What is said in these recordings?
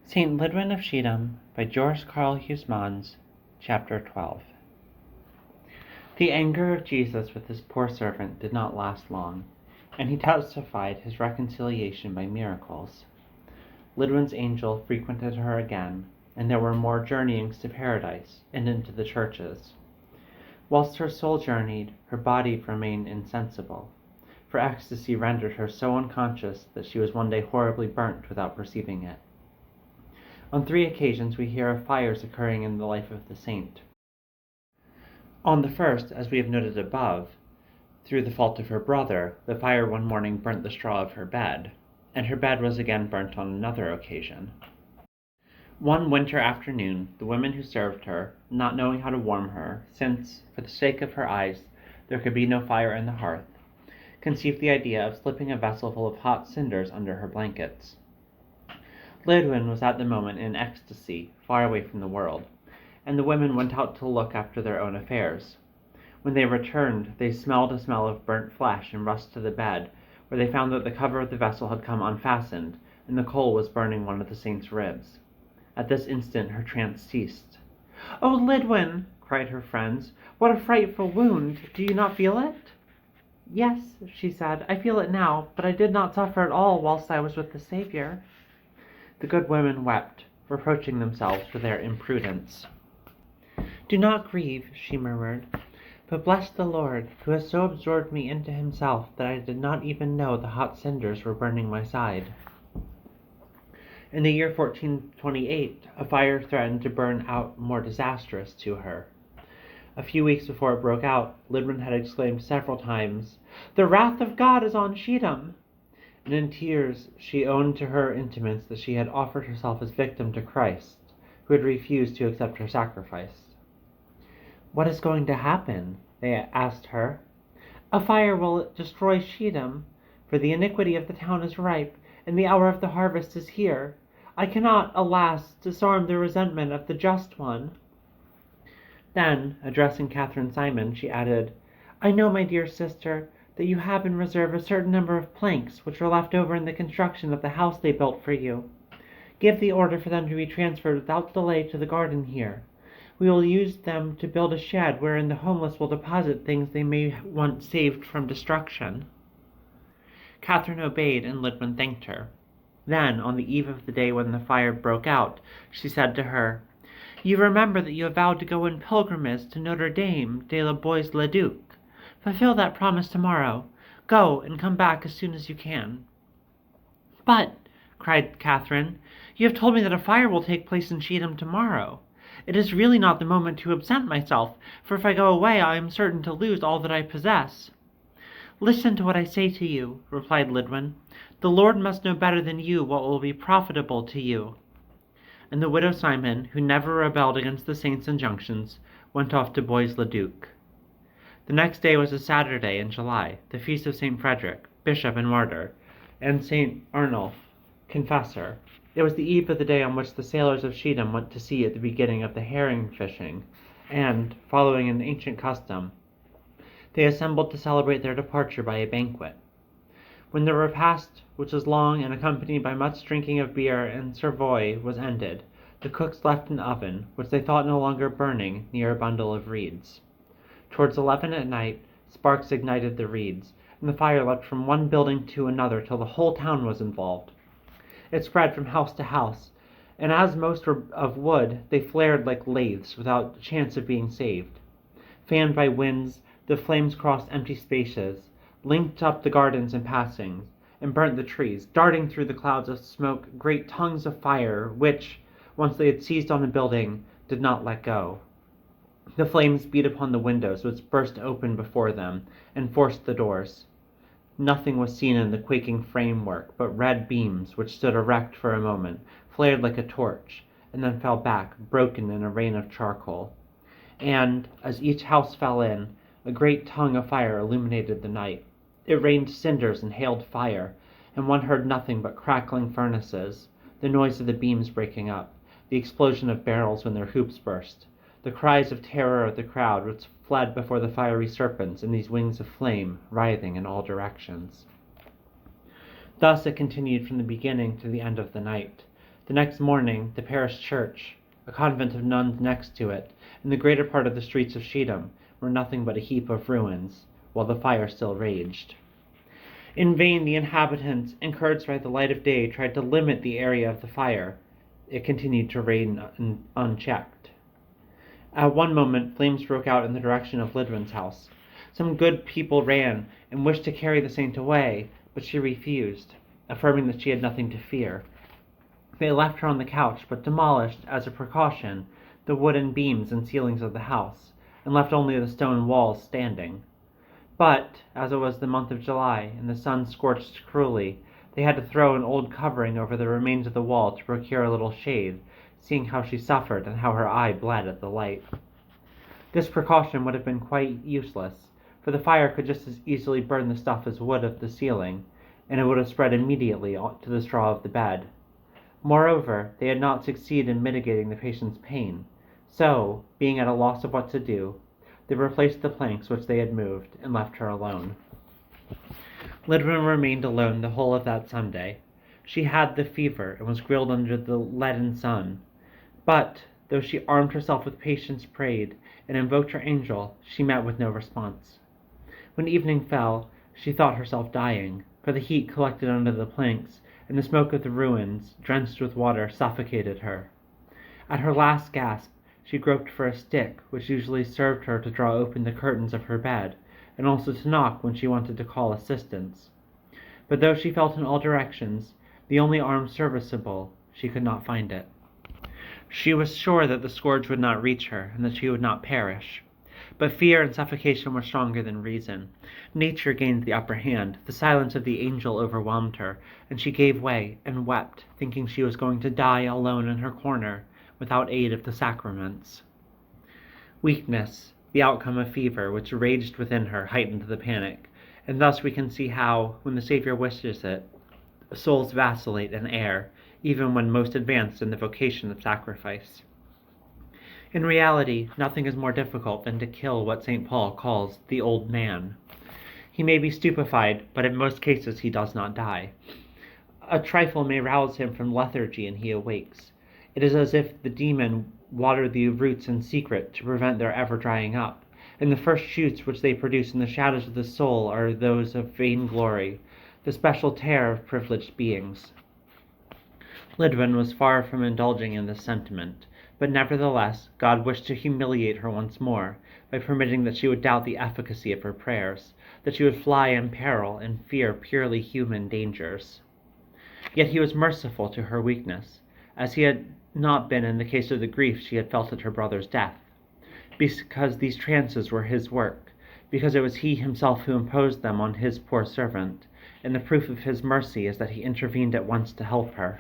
St. Lydwine of Schiedam by George Carl Huysmans, Chapter 12. The anger of Jesus with his poor servant did not last long, and he testified his reconciliation by miracles. Lydwine's angel frequented her again, and there were more journeyings to paradise and into the churches. Whilst her soul journeyed, her body remained insensible, for ecstasy rendered her so unconscious that she was one day horribly burnt without perceiving it. On 3 occasions we hear of fires occurring in the life of the saint. On the first, as we have noted above, through the fault of her brother, the fire one morning burnt the straw of her bed, and her bed was again burnt on another occasion. One winter afternoon, the women who served her, not knowing how to warm her, since, for the sake of her eyes, there could be no fire in the hearth, conceived the idea of slipping a vessel full of hot cinders under her blankets. Lydwine was at the moment in ecstasy, far away from the world, and the women went out to look after their own affairs. When they returned, they smelled a smell of burnt flesh and rushed to the bed, where they found that the cover of the vessel had come unfastened, and the coal was burning one of the saint's ribs. At this instant her trance ceased. "Oh, Lydwine!" cried her friends, "what a frightful wound! Do you not feel it?" "Yes," she said, "I feel it now, but I did not suffer at all whilst I was with the Saviour." The good women wept, reproaching themselves for their imprudence. "Do not grieve," she murmured, "but bless the Lord, who has so absorbed me into himself that I did not even know the hot cinders were burning my side." In the year 1428, a fire threatened to burn out more disastrous to her. A few weeks before it broke out, Lydwine had exclaimed several times, "The wrath of God is on Schiedam!" And in tears she owned to her intimates that she had offered herself as victim to Christ, who had refused to accept her sacrifice. "What is going to happen?" they asked her. "A fire will destroy Schiedam, for the iniquity of the town is ripe, and the hour of the harvest is here. I cannot, alas, disarm the resentment of the just one." Then, addressing Catherine Simon, she added, "I know, my dear sister, that you have in reserve a certain number of planks which were left over in the construction of the house they built for you. Give the order for them to be transferred without delay to the garden here. We will use them to build a shed wherein the homeless will deposit things they may want saved from destruction." Catherine obeyed, and Lydwine thanked her. Then, on the eve of the day when the fire broke out, she said to her, "You remember that you have vowed to go in pilgrimage to Notre Dame de la Bois-le-Duc. Fulfill that promise tomorrow. Go, and come back as soon as you can." "But," cried Catherine, "you have told me that a fire will take place in Schiedam tomorrow. It is really not the moment to absent myself, for if I go away I am certain to lose all that I possess." "Listen to what I say to you," replied Lydwine. "The Lord must know better than you what will be profitable to you." And the widow Simon, who never rebelled against the saint's injunctions, went off to Bois-le-Duc. The next day was a Saturday in July, the feast of St. Frederick, bishop and martyr, and St. Arnulf, confessor. It was the eve of the day on which the sailors of Schiedam went to sea at the beginning of the herring fishing, and, following an ancient custom, they assembled to celebrate their departure by a banquet. When the repast, which was long and accompanied by much drinking of beer and cervois, was ended, the cooks left an oven, which they thought no longer burning, near a bundle of reeds. Towards 11 at night, sparks ignited the reeds, and the fire leapt from one building to another till the whole town was involved. It spread from house to house, and as most were of wood, they flared like lathes, without chance of being saved. Fanned by winds, the flames crossed empty spaces, linked up the gardens and passings, and burnt the trees, darting through the clouds of smoke great tongues of fire, which, once they had seized on a building, did not let go. The flames beat upon the windows, which burst open before them, and forced the doors. Nothing was seen in the quaking framework but red beams, which stood erect for a moment, flared like a torch, and then fell back, broken in a rain of charcoal. And, as each house fell in, a great tongue of fire illuminated the night. It rained cinders and hailed fire, and one heard nothing but crackling furnaces, the noise of the beams breaking up, the explosion of barrels when their hoops burst, the cries of terror of the crowd which fled before the fiery serpents and these wings of flame writhing in all directions. Thus it continued from the beginning to the end of the night. The next morning, the parish church, a convent of nuns next to it, and the greater part of the streets of Schiedam were nothing but a heap of ruins, while the fire still raged. In vain the inhabitants, encouraged by the light of day, tried to limit the area of the fire. It continued to reign unchecked. At one moment flames broke out in the direction of Lydwine's house. Some good people ran and wished to carry the saint away, but she refused, affirming that she had nothing to fear. They left her on the couch, but demolished, as a precaution, the wooden beams and ceilings of the house, and left only the stone walls standing. But, as it was the month of July, and the sun scorched cruelly, they had to throw an old covering over the remains of the wall to procure a little shade, seeing how she suffered and how her eye bled at the light. This precaution would have been quite useless, for the fire could just as easily burn the stuff as wood of the ceiling, and it would have spread immediately to the straw of the bed. Moreover, they had not succeeded in mitigating the patient's pain, so, being at a loss of what to do, they replaced the planks which they had moved, and left her alone. Lydwine remained alone the whole of that Sunday. She had the fever, and was grilled under the leaden sun. But, though she armed herself with patience, prayed, and invoked her angel, she met with no response. When evening fell, she thought herself dying, for the heat collected under the planks, and the smoke of the ruins, drenched with water, suffocated her. At her last gasp, she groped for a stick, which usually served her to draw open the curtains of her bed, and also to knock when she wanted to call assistance. But though she felt in all directions, the only arm serviceable, she could not find it. She was sure that the scourge would not reach her, and that she would not perish. But fear and suffocation were stronger than reason. Nature gained the upper hand, the silence of the angel overwhelmed her, and she gave way and wept, thinking she was going to die alone in her corner, without aid of the sacraments. Weakness, the outcome of fever, which raged within her, heightened the panic, and thus we can see how, when the Savior wishes it, souls vacillate and err, even when most advanced in the vocation of sacrifice. In reality, nothing is more difficult than to kill what St. Paul calls the old man. He may be stupefied, but in most cases he does not die. A trifle may rouse him from lethargy, and he awakes. It is as if the demon watered the roots in secret to prevent their ever drying up, and the first shoots which they produce in the shadows of the soul are those of vainglory, the special terror of privileged beings. Lydwine was far from indulging in this sentiment, but nevertheless God wished to humiliate her once more, by permitting that she would doubt the efficacy of her prayers, that she would fly in peril and fear purely human dangers. Yet he was merciful to her weakness, as he had not been in the case of the grief she had felt at her brother's death, because these trances were his work, because it was he himself who imposed them on his poor servant, and the proof of his mercy is that he intervened at once to help her.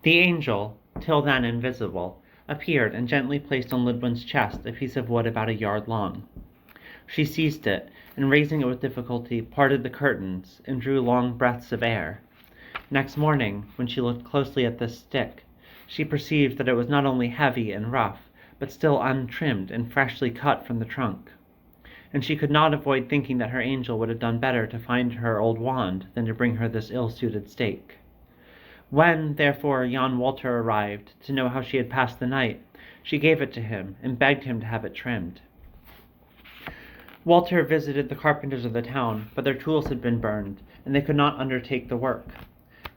The angel, till then invisible, appeared and gently placed on Lydwine's chest a piece of wood about a yard long. She seized it, and raising it with difficulty, parted the curtains, and drew long breaths of air. Next morning, when she looked closely at this stick, she perceived that it was not only heavy and rough, but still untrimmed and freshly cut from the trunk. And she could not avoid thinking that her angel would have done better to find her old wand than to bring her this ill-suited stake. When, therefore, Jan Walter arrived to know how she had passed the night, she gave it to him and begged him to have it trimmed. Walter visited the carpenters of the town, but their tools had been burned, and they could not undertake the work.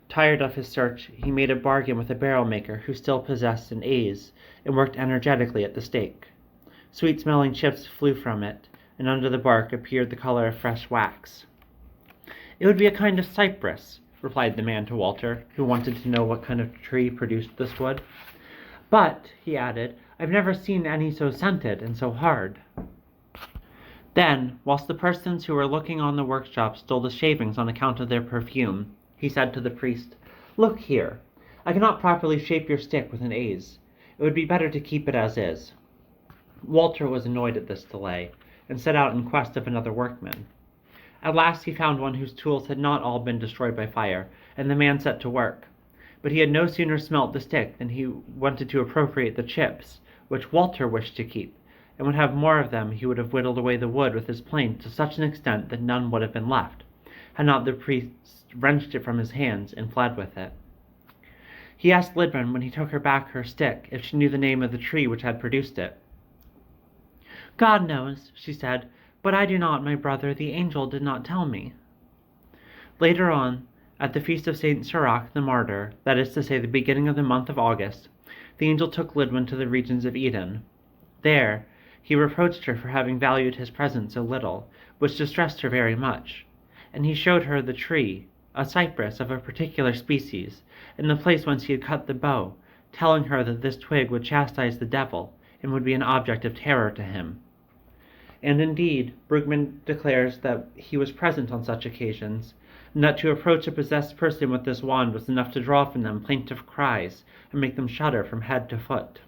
Tired of his search, he made a bargain with a barrel-maker who still possessed an adze, and worked energetically at the stake. Sweet-smelling chips flew from it, and under the bark appeared the color of fresh wax. "It would be a kind of cypress," replied the man to Walter, who wanted to know what kind of tree produced this wood. "But," he added, "I've never seen any so scented and so hard." Then, whilst the persons who were looking on the workshop stole the shavings on account of their perfume, he said to the priest, "Look here, I cannot properly shape your stick with an adze. It would be better to keep it as is." Walter was annoyed at this delay, and set out in quest of another workman. At last he found one whose tools had not all been destroyed by fire, and the man set to work. But he had no sooner smelt the stick than he wanted to appropriate the chips, which Walter wished to keep, and would have more of them. He would have whittled away the wood with his plane to such an extent that none would have been left, had not the priest wrenched it from his hands and fled with it. He asked Lydwine when he took her back her stick if she knew the name of the tree which had produced it. "God knows," she said, "but I do not, my brother. The angel did not tell me." Later on, at the feast of Saint Sirach the martyr, that is to say the beginning of the month of August, the angel took Lydwine to the regions of Eden. There, he reproached her for having valued his presence so little, which distressed her very much, and he showed her the tree, a cypress of a particular species, in the place whence he had cut the bow, telling her that this twig would chastise the devil, and would be an object of terror to him. And indeed, Brugman declares that he was present on such occasions, and that to approach a possessed person with this wand was enough to draw from them plaintive cries, and make them shudder from head to foot.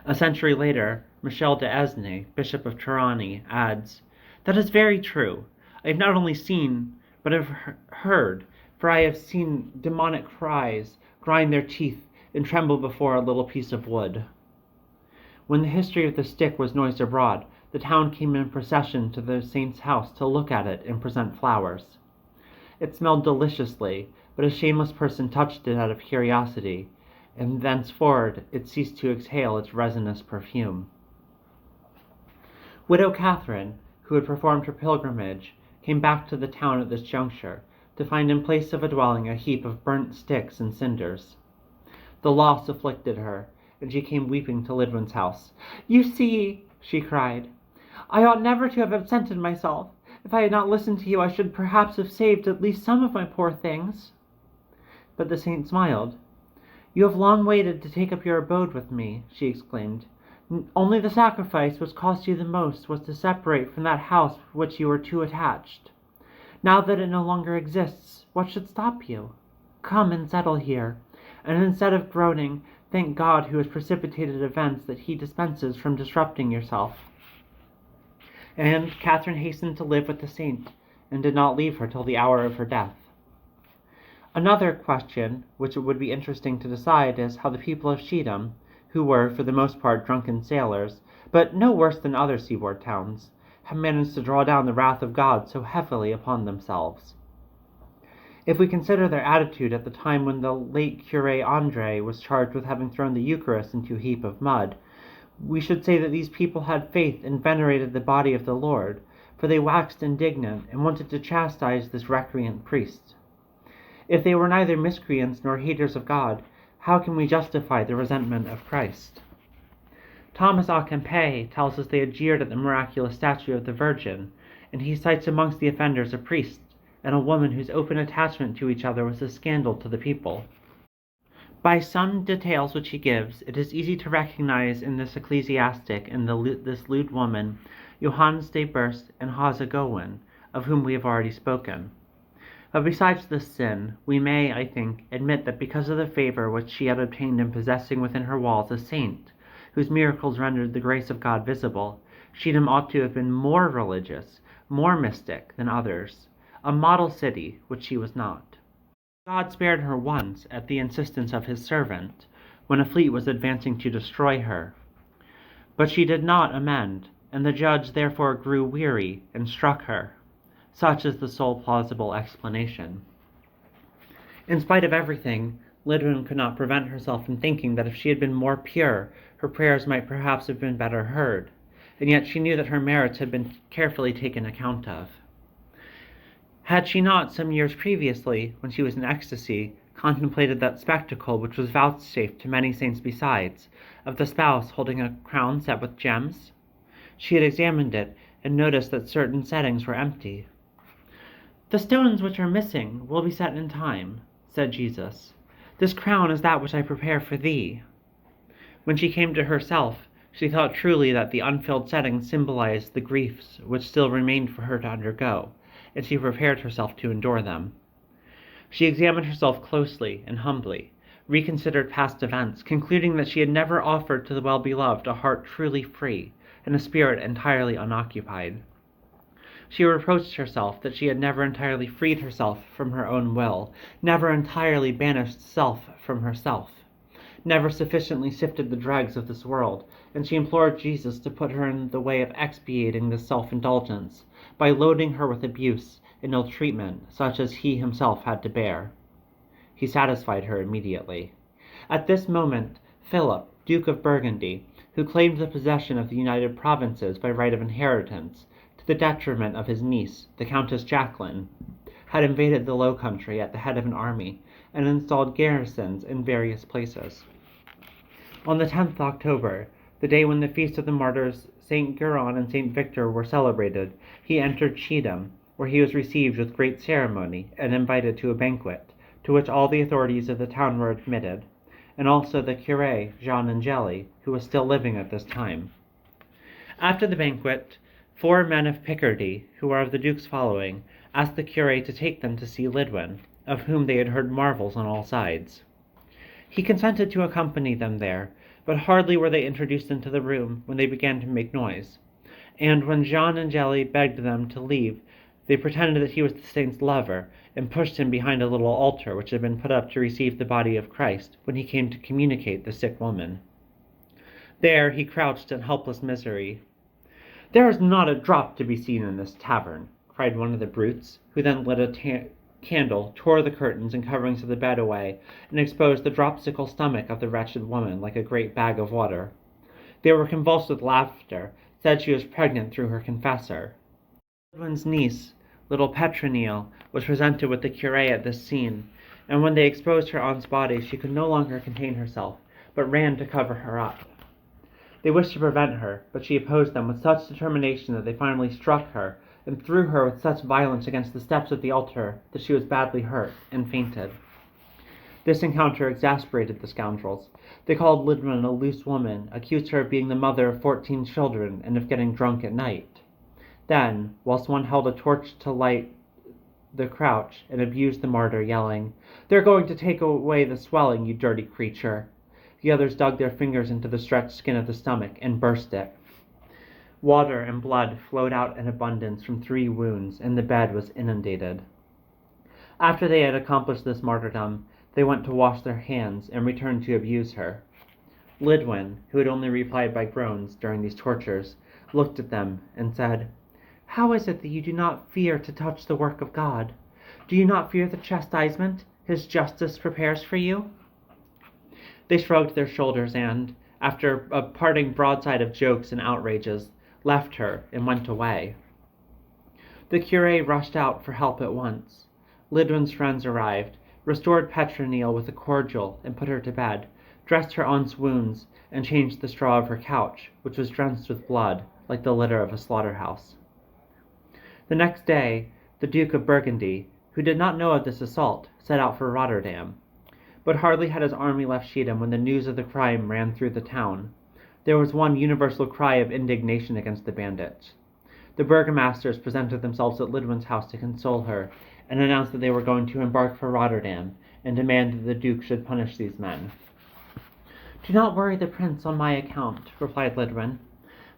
A century later, Michel de Esnay, Bishop of Trani, adds, "That is very true. I have not only seen, but have heard, for I have seen demonic cries grind their teeth and tremble before a little piece of wood." When the history of the stick was noised abroad, the town came in procession to the saint's house to look at it and present flowers. It smelled deliciously, but a shameless person touched it out of curiosity, and thenceforward it ceased to exhale its resinous perfume. Widow Catherine, who had performed her pilgrimage, came back to the town at this juncture, to find in place of a dwelling a heap of burnt sticks and cinders. The loss afflicted her, and she came weeping to Lydwine's house. "You see," she cried, "I ought never to have absented myself. If I had not listened to you, I should perhaps have saved at least some of my poor things." But the saint smiled. "You have long waited to take up your abode with me," she exclaimed. "Only the sacrifice which cost you the most was to separate from that house with which you were too attached. Now that it no longer exists, what should stop you? Come and settle here, and instead of groaning, thank God who has precipitated events that he dispenses from disrupting yourself." And Catherine hastened to live with the saint, and did not leave her till the hour of her death. Another question which it would be interesting to decide is how the people of Schiedam, who were for the most part drunken sailors, but no worse than other seaboard towns, have managed to draw down the wrath of God so heavily upon themselves. If we consider their attitude at the time when the late Curé André was charged with having thrown the Eucharist into a heap of mud, we should say that these people had faith and venerated the body of the Lord, for they waxed indignant and wanted to chastise this recreant priest. If they were neither miscreants nor haters of God, how can we justify the resentment of Christ? Thomas à Kempis tells us they had jeered at the miraculous statue of the Virgin, and he cites amongst the offenders a priest and a woman whose open attachment to each other was a scandal to the people. By some details which he gives, it is easy to recognize in this ecclesiastic and this lewd woman Johannes de Burst and Hase Gowen, of whom we have already spoken. But besides this sin, we may, I think, admit that because of the favor which she had obtained in possessing within her walls a saint, whose miracles rendered the grace of God visible, Schiedam ought to have been more religious, more mystic than others, a model city, which she was not. God spared her once at the insistence of his servant, when a fleet was advancing to destroy her. But she did not amend, and the judge therefore grew weary and struck her. Such is the sole plausible explanation. In spite of everything, Lydwine could not prevent herself from thinking that if she had been more pure, her prayers might perhaps have been better heard, and yet she knew that her merits had been carefully taken account of. Had she not, some years previously, when she was in ecstasy, contemplated that spectacle which was vouchsafed to many saints besides, of the spouse holding a crown set with gems? She had examined it, and noticed that certain settings were empty. "The stones which are missing will be set in time," said Jesus. "This crown is that which I prepare for thee." When she came to herself, she thought truly that the unfilled settings symbolized the griefs which still remained for her to undergo, and she prepared herself to endure them. She examined herself closely and humbly, reconsidered past events, concluding that she had never offered to the well-beloved a heart truly free, and a spirit entirely unoccupied. She reproached herself that she had never entirely freed herself from her own will, never entirely banished self from herself, never sufficiently sifted the dregs of this world, and she implored Jesus to put her in the way of expiating this self-indulgence, by loading her with abuse and ill-treatment such as he himself had to bear. he satisfied her immediately. At this moment, Philip, Duke of Burgundy, who claimed the possession of the United Provinces by right of inheritance, to the detriment of his niece, the Countess Jacqueline, had invaded the Low Country at the head of an army and installed garrisons in various places. On the 10th October, the day when the feast of the martyrs St. Guerin and St. Victor were celebrated, he entered Schiedam, where he was received with great ceremony and invited to a banquet, to which all the authorities of the town were admitted, and also the curé, Jean Angeli, who was still living at this time. After the banquet, 4 men of Picardy, who were of the Duke's following, asked the curé to take them to see Lydwine, of whom they had heard marvels on all sides. He consented to accompany them there, but hardly were they introduced into the room when they began to make noise, and when Jean Angeli begged them to leave, they pretended that he was the saint's lover, and pushed him behind a little altar which had been put up to receive the body of Christ when he came to communicate the sick woman. There he crouched in helpless misery. "There is not a drop to be seen in this tavern," cried one of the brutes, who then lit a candle, tore the curtains and coverings of the bed away, and exposed the dropsical stomach of the wretched woman like a great bag of water. They were convulsed with laughter, said she was pregnant through her confessor. Lydwine's niece, little Petronille, was presented with the curé at this scene, and when they exposed her aunt's body she could no longer contain herself, but ran to cover her up. They wished to prevent her, but she opposed them with such determination that they finally struck her, and threw her with such violence against the steps of the altar that she was badly hurt and fainted. This encounter exasperated the scoundrels. They called Lydwine a loose woman, accused her of being the mother of 14 children, and of getting drunk at night. Then, whilst one held a torch to light the crouch, and abused the martyr, yelling, "They're going to take away the swelling, you dirty creature!" The others dug their fingers into the stretched skin of the stomach and burst it. Water and blood flowed out in abundance from 3 wounds, and the bed was inundated. After they had accomplished this martyrdom, they went to wash their hands and returned to abuse her. Lydwine, who had only replied by groans during these tortures, looked at them and said, "How is it that you do not fear to touch the work of God? Do you not fear the chastisement his justice prepares for you?" They shrugged their shoulders and, after a parting broadside of jokes and outrages, left her and went away. The curé rushed out for help at once. Lydwine's friends arrived, restored Petronille with a cordial and put her to bed, dressed her aunt's wounds, and changed the straw of her couch, which was drenched with blood, like the litter of a slaughterhouse. The next day, the Duke of Burgundy, who did not know of this assault, set out for Rotterdam. But hardly had his army left Schiedam when the news of the crime ran through the town. There was one universal cry of indignation against the bandits. The burgomasters presented themselves at Lydwine's house to console her, and announced that they were going to embark for Rotterdam, and demand that the Duke should punish these men. "Do not worry the prince on my account," replied Lydwine.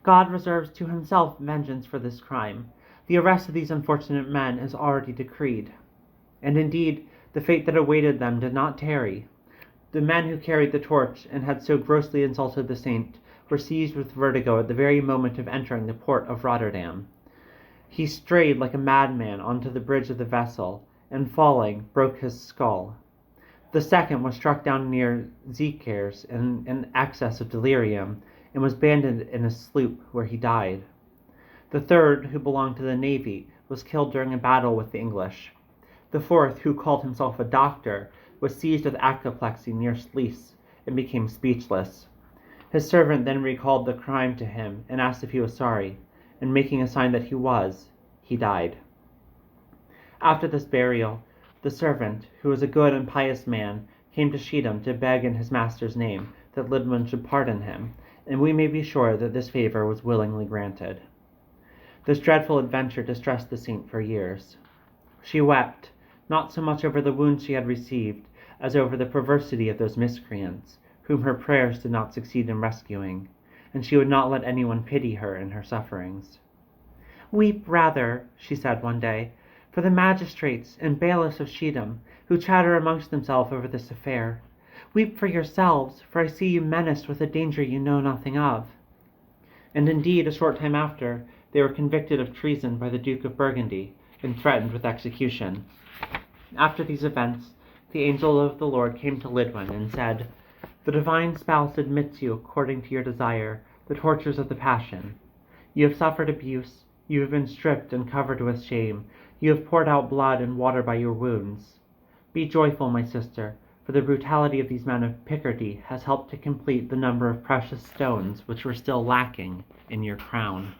"God reserves to himself vengeance for this crime. The arrest of these unfortunate men is already decreed." And indeed, the fate that awaited them did not tarry. The men who carried the torch and had so grossly insulted the saint were seized with vertigo at the very moment of entering the port of Rotterdam. He strayed like a madman onto the bridge of the vessel, and falling, broke his skull. The second was struck down near Zeekers in an access of delirium, and was abandoned in a sloop, where he died. The third, who belonged to the navy, was killed during a battle with the English. The fourth, who called himself a doctor, was seized with apoplexy near Sluis, and became speechless. His servant then recalled the crime to him, and asked if he was sorry, and making a sign that he was, he died. After this burial, the servant, who was a good and pious man, came to Schiedam to beg in his master's name that Lydwine should pardon him, and we may be sure that this favor was willingly granted. This dreadful adventure distressed the saint for years. She wept, not so much over the wounds she had received, as over the perversity of those miscreants, whom her prayers did not succeed in rescuing, and she would not let anyone pity her in her sufferings. "Weep rather," she said one day, "for the magistrates and bailiffs of Schiedam, who chatter amongst themselves over this affair. Weep for yourselves, for I see you menaced with a danger you know nothing of." And indeed, a short time after, they were convicted of treason by the Duke of Burgundy, and threatened with execution. After these events, the angel of the Lord came to Lydwine and said, "The divine spouse admits you according to your desire, the tortures of the passion. You have suffered abuse, you have been stripped and covered with shame, you have poured out blood and water by your wounds. Be joyful, my sister, for the brutality of these men of Picardy has helped to complete the number of precious stones which were still lacking in your crown."